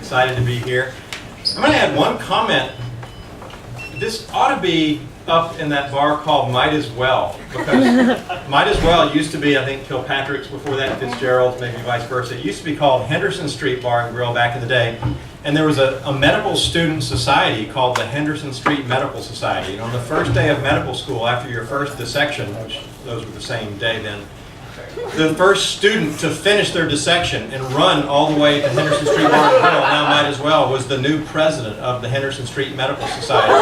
excited to be here. I'm going to add one comment. This ought to be up in that bar called Might As Well, because Might As Well used to be, I think, Kilpatrick's, before that Fitzgerald's, maybe vice versa. It used to be called Henderson Street Bar and Grill back in the day. And there was a medical student society called the Henderson Street Medical Society. And on the first day of medical school, after your first dissection, which those were the same day then, the first student to finish their dissection and run all the way to Henderson Street Bar and Grill, now Might As Well, was the new president of the Henderson Street Medical Society.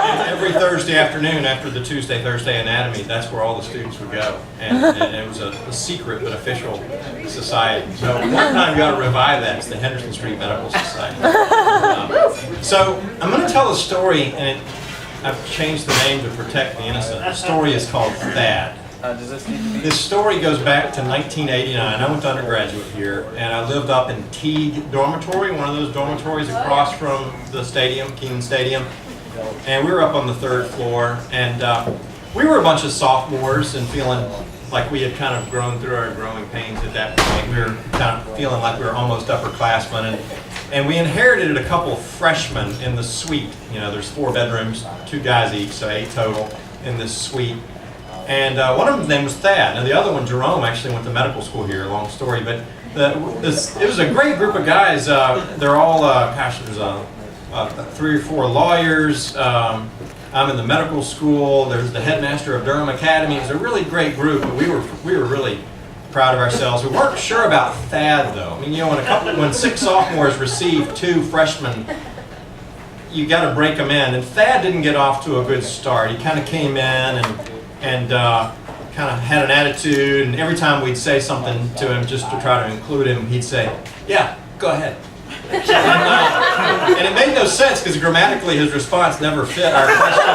And every Thursday afternoon after the Tuesday-Thursday anatomy, that's where all the students would go. And it was a secret but official society. So one time you got to revive that. It's the Henderson Street Medical Society. So I'm going to tell a story, and I've changed the name to protect the innocent. The story is called Thad. This story goes back to 1989. I went to undergraduate here, and I lived up in Teague Dormitory, one of those dormitories across from the stadium, Keenan Stadium. And we were up on the 3rd floor, and we were a bunch of sophomores and feeling like we had kind of grown through our growing pains at that point. We were kind of feeling like we were almost upperclassmen, and we inherited a couple of freshmen in the suite. You know, there's 4 bedrooms, 2 guys each, so 8 total in this suite. And one of them's name was Thad, and the other one, Jerome, actually went to medical school here, long story, but it was a great group of guys. They're all, gosh, there's 3 or 4 lawyers. I'm in the medical school. There's the headmaster of Durham Academy. It was a really great group, and we were really proud of ourselves. We weren't sure about Thad, though. I mean, you know, when 6 sophomores receive 2 freshmen, you got to break them in. And Thad didn't get off to a good start. He kind of came in and kind of had an attitude, and every time we'd say something to him just to try to include him, he'd say, "Yeah, go ahead." And it made no sense because grammatically his response never fit our question.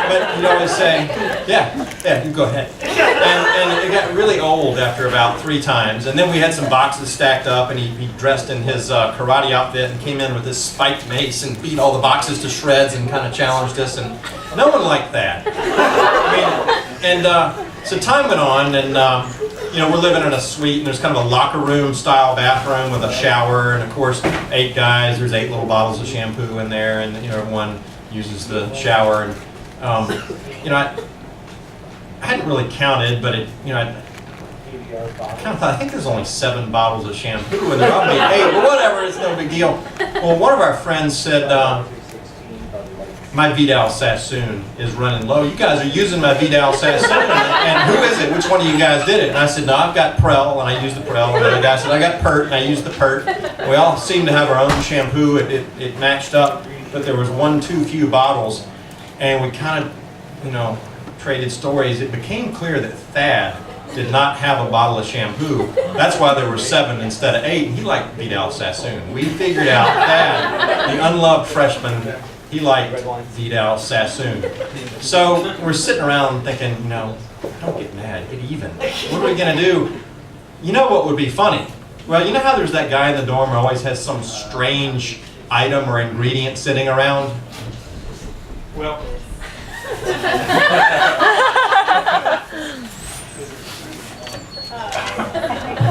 But he'd always say, yeah, you go ahead. And it got really old after about 3 times. And then we had some boxes stacked up, and he dressed in his karate outfit and came in with his spiked mace and beat all the boxes to shreds and kind of challenged us. And no one liked that. So time went on, and you know, we're living in a suite, and there's kind of a locker room style bathroom with a shower, and of course 8 guys, there's 8 little bottles of shampoo in there, and you know, everyone uses the shower. And you know, I hadn't really counted, but I kind of thought, I think there's only 7 bottles of shampoo, and there ought to be 8, but whatever, it's no big deal. Well, one of our friends said, my Vidal Sassoon is running low. You guys are using my Vidal Sassoon, and who is it? Which one of you guys did it? And I said, no, I've got Prel, and I used the Prel. And the other guy said, I got Pert, and I used the Pert. We all seemed to have our own shampoo. It matched up, but there was one too few bottles, and we kind of, you know, traded stories. It became clear that Thad did not have a bottle of shampoo. That's why there were 7 instead of 8. He liked Vidal Sassoon. We figured out Thad, the unloved freshman, he liked Vidal Sassoon. So we're sitting around thinking, you know, don't get mad, get even. What are we going to do? You know what would be funny? Well, you know how there's that guy in the dorm who always has some strange item or ingredient sitting around? Well,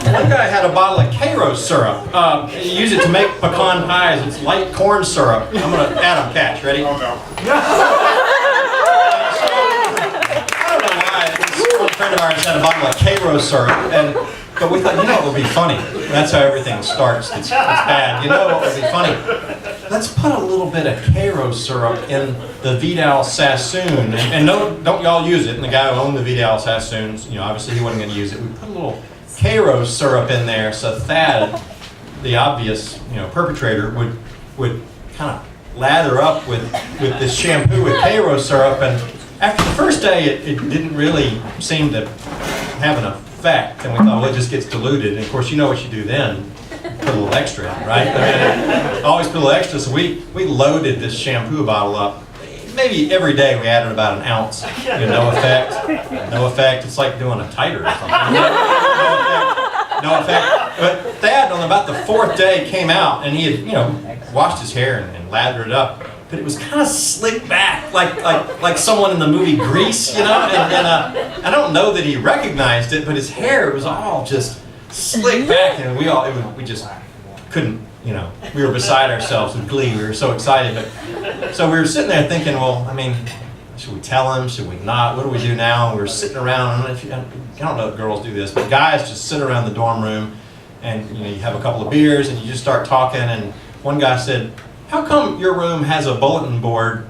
one guy had a bottle of Karo syrup. You use it to make pecan pies. It's light corn syrup. I'm going to, Adam, catch. Ready? Oh, no. I don't know why. One friend of ours had a bottle of Karo syrup, but we thought, you know what would be funny? That's how everything starts. It's bad. You know what would be funny? Let's put a little bit of Karo syrup in the Vidal Sassoon. And don't y'all use it. And the guy who owned the Vidal Sassoons, you know, obviously he wasn't going to use it. We put a little Karo syrup in there, so Thad, the obvious, you know, perpetrator, would kind of lather up with this shampoo with Karo syrup, and after the first day it didn't really seem to have an effect, and we thought, well, it just gets diluted, and of course you know what you do then, put a little extra in, right? I mean, always put a little extra, so we loaded this shampoo bottle up. Maybe every day we added about an ounce. You know, no effect. It's like doing a titer or something. No effect. But Thad, on about the 4th day, came out, and he had, you know, washed his hair and lathered it up. But it was kind of slicked back, like someone in the movie Grease, you know. And I don't know that he recognized it, but his hair was all just slicked back, and we just couldn't you know, we were beside ourselves with glee. We were so excited. But, so we were sitting there thinking, well, I mean, should we tell him? Should we not? What do we do now? And we were sitting around. I don't know if girls do this, but guys just sit around the dorm room, and you know, you have a couple of beers, and you just start talking. And one guy said, "How come your room has a bulletin board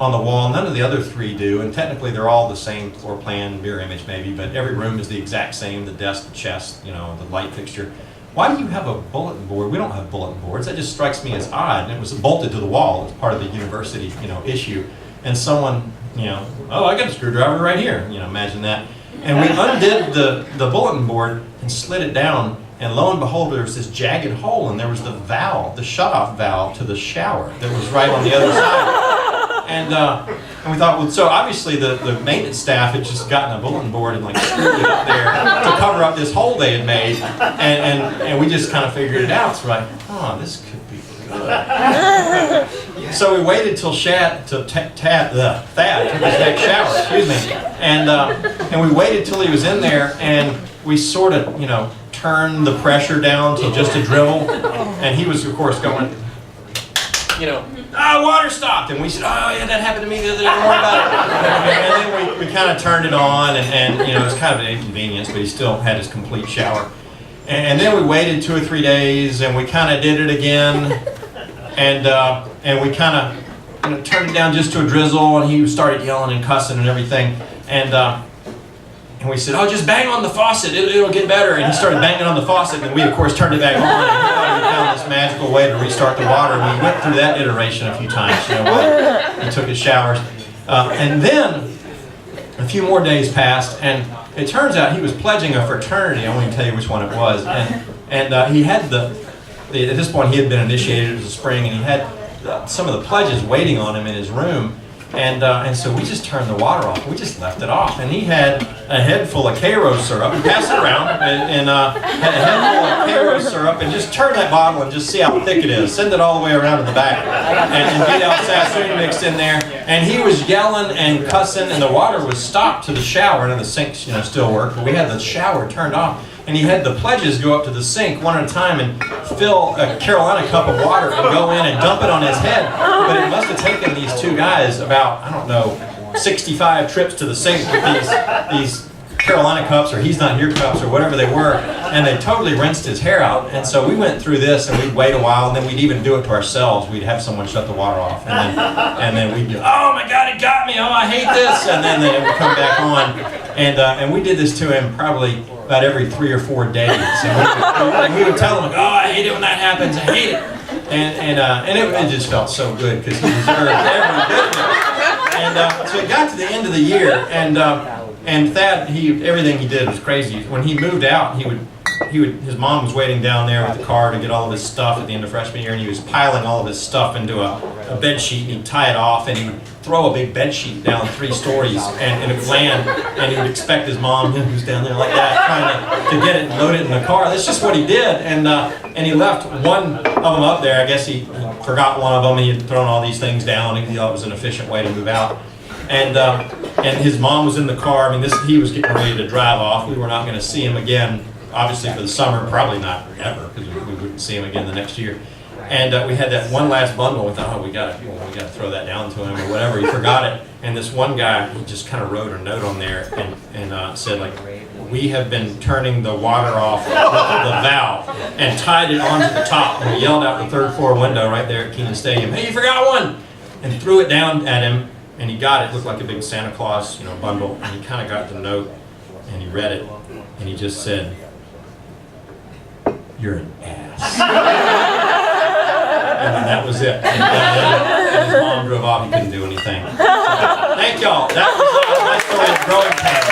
on the wall? None of the other three do." And technically, they're all the same floor plan, mirror image maybe, but every room is the exact same: the desk, the chest, you know, the light fixture. Why do you have a bulletin board? We don't have bulletin boards. That just strikes me as odd. And it was bolted to the wall. It was part of the university, you know, issue. And someone, you know, oh, I got a screwdriver right here. You know, imagine that. And we undid the bulletin board and slid it down. And lo and behold, there was this jagged hole, and there was the valve, the shutoff valve to the shower that was right on the other side. And we thought, well, so obviously the maintenance staff had just gotten a bulletin board and like screwed it up there to cover up this hole they had made. And we just kind of figured it out. So we're like, oh, this could be good. So we waited till Thad took his next shower, excuse me, and we waited till he was in there, and we sort of, you know, turned the pressure down to just a dribble, and he was, of course, going, you know, water stopped, and we said, oh yeah, that happened to me the other day, don't worry about it. And then we kind of turned it on, and you know, it's kind of an inconvenience, but he still had his complete shower. And then we waited 2 or 3 days, and we kind of did it again. And we kind of, you know, turned it down just to a drizzle, and he started yelling and cussing and everything. And we said, oh, just bang on the faucet, it'll get better. And he started banging on the faucet, and we, of course, turned it back on. And he thought we found this magical way to restart the water. We went through that iteration a few times, you know, while he took his showers. And then a few more days passed, and it turns out he was pledging a fraternity. I won't even tell you which one it was. And he had at this point, he had been initiated as a spring, and he had some of the pledges waiting on him in his room, and so we just turned the water off. We just left it off, and he had a head full of Karo syrup. We passed it around, and had a head full of Karo syrup, and just turn that bottle and just see how thick it is. Send it all the way around to the back, and get El Sassoon mixed in there. And he was yelling and cussing, and the water was stopped to the shower, and the sinks, you know, still worked, but we had the shower turned off. And he had the pledges go up to the sink one at a time and fill a Carolina cup of water and go in and dump it on his head. But it must have taken these two guys about, I don't know, 65 trips to the sink with these Carolina cups, or He's Not Here cups, or whatever they were, and they totally rinsed his hair out. And so we went through this, and we'd wait a while, and then we'd even do it to ourselves. We'd have someone shut the water off, and then we'd do, oh my God, it got me, oh, I hate this, and then it would come back on. And we did this to him probably about every 3 or 4 days. And we would tell him, like, oh, I hate it when that happens, I hate it. And it just felt so good, because he deserved every bit of it. And so it got to the end of the year, and Thad, everything he did was crazy. When he moved out, his mom was waiting down there with the car to get all of his stuff at the end of freshman year, and he was piling all of his stuff into a bed sheet, and he'd tie it off, and he would throw a big bed sheet down 3 stories, and it would land, and he would expect his mom, who's down there like that, trying to get it and load it in the car. That's just what he did, and he left one of them up there. I guess he forgot one of them. He had thrown all these things down, and he thought it was an efficient way to move out. And his mom was in the car. I mean, he was getting ready to drive off. We were not going to see him again, obviously, for the summer, probably not ever, because we wouldn't see him again the next year. And we had that one last bundle. We thought, oh, we got to throw that down to him or whatever. He forgot it. And this one guy, he just kind of wrote a note on there and said, like, we have been turning the water off with the valve, and tied it onto the top. And we yelled out the 3rd floor window right there at Keenan Stadium, hey, you forgot one! And threw it down at him. And he got it. Looked like a big Santa Claus, you know, bundle. And he kind of got the note, and he read it, and he just said, "You're an ass." And then that was it. And his mom drove off. He couldn't do anything. So, thank y'all. That was my story of growing pains.